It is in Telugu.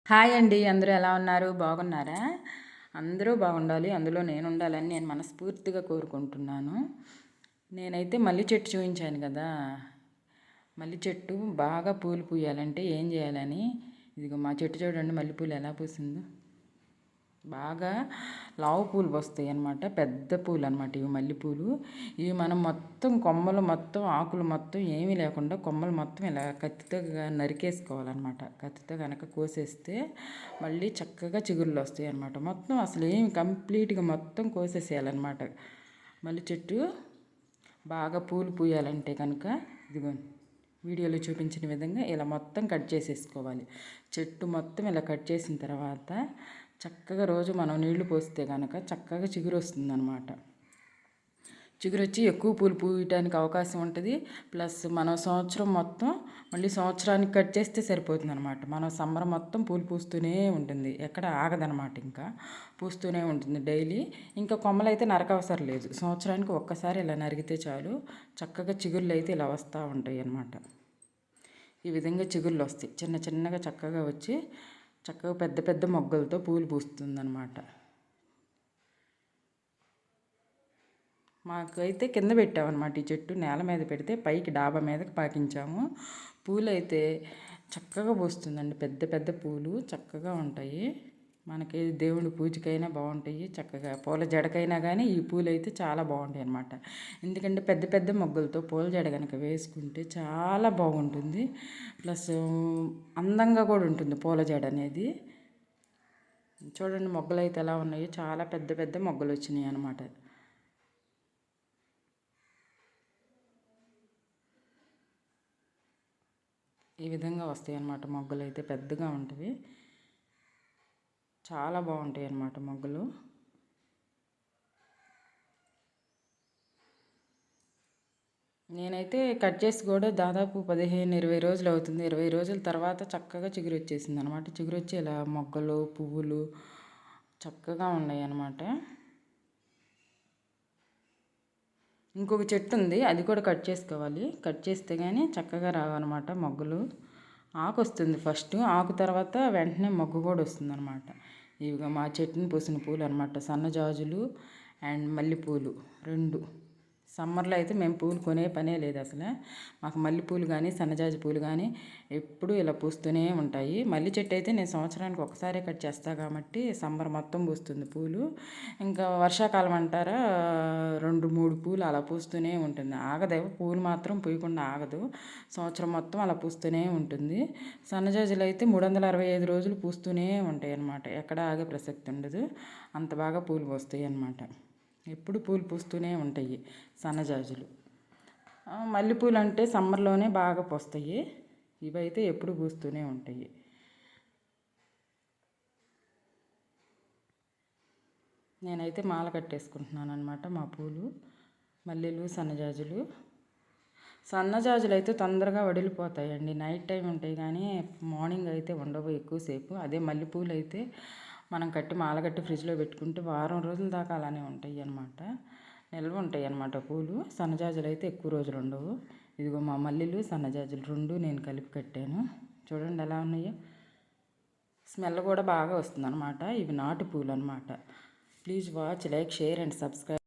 హాయ్ అండి, అందరూ ఎలా ఉన్నారు? బాగున్నారా? అందరూ బాగుండాలి, అందులో నేను ఉండాలని నేను మనస్ఫూర్తిగా కోరుకుంటున్నాను. నేనైతే మల్లి చెట్టు చూపించాను కదా, మల్లి చెట్టు బాగా పూలు పూయాలంటే ఏం చేయాలని, ఇదిగో మా చెట్టు చూడండి, మల్లెపూలు ఎలా పూసిందో. బాగా లావు పూలు వస్తాయి అన్నమాట, పెద్ద పూలు అనమాట ఇవి మల్లెపూలు. ఇవి మనం మొత్తం కొమ్మలు మొత్తం ఆకులు మొత్తం ఏమీ లేకుండా కొమ్మలు మొత్తం ఇలా కత్తితో నరికేసుకోవాలన్నమాట. కత్తితో కనుక కోసేస్తే మళ్ళీ చక్కగా చిగుళ్ళు వస్తాయి అన్నమాట. మొత్తం అసలు ఏమి కంప్లీట్గా మొత్తం కోసేసేయాలన్నమాట. మల్లె చెట్టు బాగా పూలు పూయాలంటే కనుక ఇదిగో వీడియోలో చూపించిన విధంగా ఇలా మొత్తం కట్ చేసేసుకోవాలి. చెట్టు మొత్తం ఇలా కట్ చేసిన తర్వాత చక్కగా రోజు మనం నీళ్లు పోస్తే కనుక చక్కగా చిగురు వస్తుంది అనమాట. చిగురు వచ్చి ఎక్కువ పూలు పూయటానికి అవకాశం ఉంటుంది. ప్లస్ మనం సంవత్సరం మొత్తం మళ్ళీ సంవత్సరానికి కట్ చేస్తే సరిపోతుంది అనమాట. మనం సమ్మర్ మొత్తం పూలు పూస్తూనే ఉంటుంది, ఎక్కడ ఆగదనమాట. ఇంకా పూస్తూనే ఉంటుంది డైలీ. ఇంకా కొమ్మలు అయితే నరకవసరం లేదు, సంవత్సరానికి ఒక్కసారి ఇలా నరిగితే చాలు చక్కగా చిగుళ్ళు అయితే ఇలా వస్తూ ఉంటాయి అన్నమాట. ఈ విధంగా చిగుళ్ళు వస్తాయి, చిన్న చిన్నగా చక్కగా వచ్చి చక్కగా పెద్ద పెద్ద మొగ్గలతో పూలు పూస్తుందన్నమాట. మాకైతే కింద పెట్టామన్నమాట ఈ చెట్టు, నేల మీద పెడితే పైకి డాబా మీదకి పాకించాము. పూలు అయితే చక్కగా పూస్తుందండి, పెద్ద పెద్ద పూలు చక్కగా ఉంటాయి. మనకి దేవుడి పూజకైనా బాగుంటాయి, చక్కగా పూల జడకైనా కానీ ఈ పూలు అయితే చాలా బాగుంటాయి అన్నమాట. ఎందుకంటే పెద్ద పెద్ద మొగ్గలతో పూల జడ కనుక వేసుకుంటే చాలా బాగుంటుంది. ప్లస్ అందంగా కూడా ఉంటుంది పూల జడ అనేది. చూడండి మొగ్గలు అయితే ఎలా ఉన్నాయో, చాలా పెద్ద పెద్ద మొగ్గలు వచ్చినాయి అన్నమాట. ఈ విధంగా వస్తాయి అన్నమాట మొగ్గలు అయితే, పెద్దగా ఉంటాయి, చాలా బాగుంటాయి అన్నమాట మొగ్గలు. నేనైతే కట్ చేసి కూడా దాదాపు 15-20 రోజులు అవుతుంది. 20 రోజుల తర్వాత చక్కగా చిగురు వచ్చేసింది అనమాట. చిగురు వచ్చి ఇలా మొగ్గలు పువ్వులు చక్కగా ఉన్నాయి అన్నమాట. ఇంకొక చెట్టు ఉంది, అది కూడా కట్ చేసుకోవాలి. కట్ చేస్తే కానీ చక్కగా రావన్నమాట మొగ్గలు. ఆకు వస్తుంది ఫస్ట్, ఆకు తర్వాత వెంటనే మొగ్గు కూడా వస్తుంది అనమాట. ఇవిగా మా చెట్టుని పూసిన పూలు అనమాట, సన్నజాజులు అండ్ మల్లెపూలు రెండు. సమ్మర్లో అయితే మేము పూలు కొనే పనే లేదు అసలు. మాకు మల్లెపూలు కానీ సన్నజాజి పూలు కానీ ఎప్పుడూ ఇలా పూస్తూనే ఉంటాయి. మల్లె చెట్టు అయితే నేను సంవత్సరానికి ఒకసారి కట్ చేస్తాను కాబట్టి సమ్మర్ మొత్తం పూస్తుంది పూలు. ఇంకా వర్షాకాలం అంటారా 2-3 పూలు అలా పూస్తూనే ఉంటుంది, ఆగదు. పూలు మాత్రం పూయకుండా ఆగదు, సంవత్సరం మొత్తం అలా పూస్తూనే ఉంటుంది. సన్నజాజులు అయితే 365 రోజులు పూస్తూనే ఉంటాయి అన్నమాట, ఎక్కడ ఆగే ప్రసక్తి ఉండదు, అంత బాగా పూలు పూస్తాయి అన్నమాట. ఎప్పుడు పూలు పూస్తూనే ఉంటాయి సన్నజాజులు. మల్లెపూలు అంటే సమ్మర్లోనే బాగా పూస్తాయి, ఇవైతే ఎప్పుడు పూస్తూనే ఉంటాయి. నేనైతే మాల కట్టేసుకుంటున్నాను అనమాట మా పూలు, మల్లెలు సన్నజాజులు. సన్నజాజులు అయితే తొందరగా వడిలిపోతాయండి, నైట్ టైం ఉంటాయి కానీ మార్నింగ్ అయితే ఉండవు ఎక్కువసేపు. అదే మల్లెపూలు అయితే మనం కట్టి మాల కట్టి ఫ్రిడ్జ్లో పెట్టుకుంటే వారం రోజుల దాకా అలానే ఉంటాయి అన్నమాట, నిల్వ ఉంటాయి అన్నమాట పూలు. సన్నజాజులు అయితే ఎక్కువ రోజులు ఉండవు. ఇదిగో మా మల్లెలు సన్నజాజులు రెండు నేను కలిపి కట్టాను, చూడండి ఎలా ఉన్నాయో. స్మెల్ కూడా బాగా వస్తుంది అనమాట. ఇవి నాటు పూలు అనమాట. Please watch, like, share and subscribe.